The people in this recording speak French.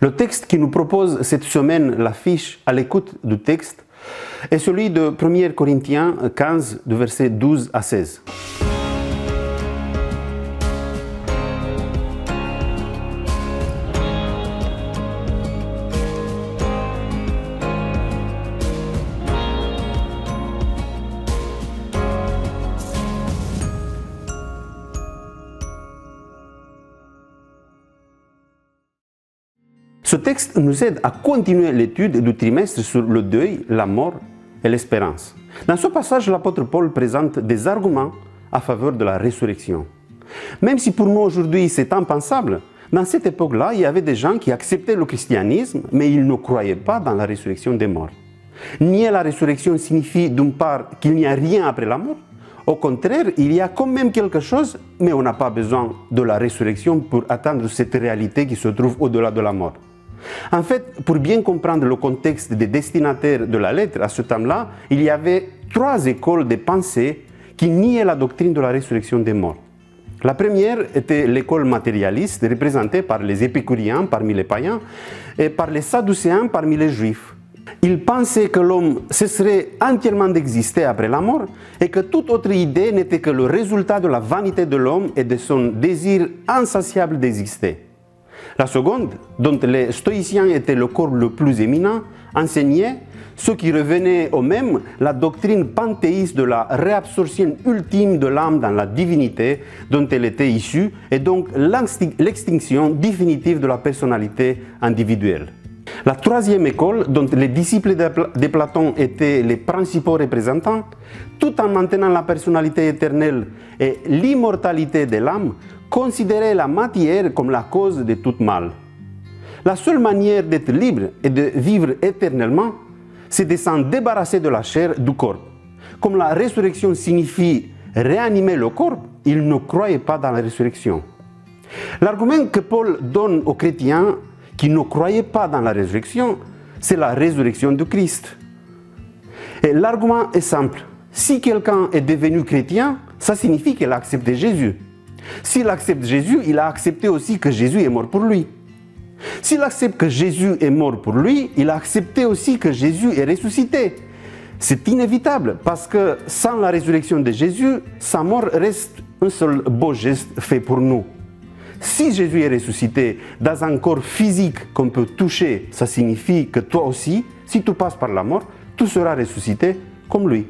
Le texte qui nous propose cette semaine l'affiche à l'écoute du texte est celui de 1 Corinthiens 15, de versets 12 à 16. Ce texte nous aide à continuer l'étude du trimestre sur le deuil, la mort et l'espérance. Dans ce passage, l'apôtre Paul présente des arguments à faveur de la résurrection. Même si pour nous aujourd'hui c'est impensable, dans cette époque-là, il y avait des gens qui acceptaient le christianisme, mais ils ne croyaient pas dans la résurrection des morts. Nier la résurrection signifie d'une part qu'il n'y a rien après la mort. Au contraire, il y a quand même quelque chose, mais on n'a pas besoin de la résurrection pour atteindre cette réalité qui se trouve au-delà de la mort. En fait, pour bien comprendre le contexte des destinataires de la lettre à ce temps-là, il y avait trois écoles de pensée qui niaient la doctrine de la résurrection des morts. La première était l'école matérialiste, représentée par les épicuriens parmi les païens et par les sadducéens parmi les juifs. Ils pensaient que l'homme cesserait entièrement d'exister après la mort et que toute autre idée n'était que le résultat de la vanité de l'homme et de son désir insatiable d'exister. La seconde, dont les stoïciens étaient le corps le plus éminent, enseignait, ce qui revenait au même, la doctrine panthéiste de la réabsorption ultime de l'âme dans la divinité dont elle était issue et donc l'extinction définitive de la personnalité individuelle. La troisième école, dont les disciples de Platon étaient les principaux représentants, tout en maintenant la personnalité éternelle et l'immortalité de l'âme, considérait la matière comme la cause de tout mal. La seule manière d'être libre et de vivre éternellement, c'est de s'en débarrasser de la chair du corps. Comme la résurrection signifie réanimer le corps, ils ne croyaient pas dans la résurrection. L'argument que Paul donne aux chrétiens qui ne croyaient pas dans la résurrection, c'est la résurrection de Christ. Et l'argument est simple. Si quelqu'un est devenu chrétien, ça signifie qu'il a accepté Jésus. S'il accepte Jésus, il a accepté aussi que Jésus est mort pour lui. S'il accepte que Jésus est mort pour lui, il a accepté aussi que Jésus est ressuscité. C'est inévitable parce que sans la résurrection de Jésus, sa mort reste un seul beau geste fait pour nous. Si Jésus est ressuscité dans un corps physique qu'on peut toucher, ça signifie que toi aussi, si tu passes par la mort, tu seras ressuscité comme lui.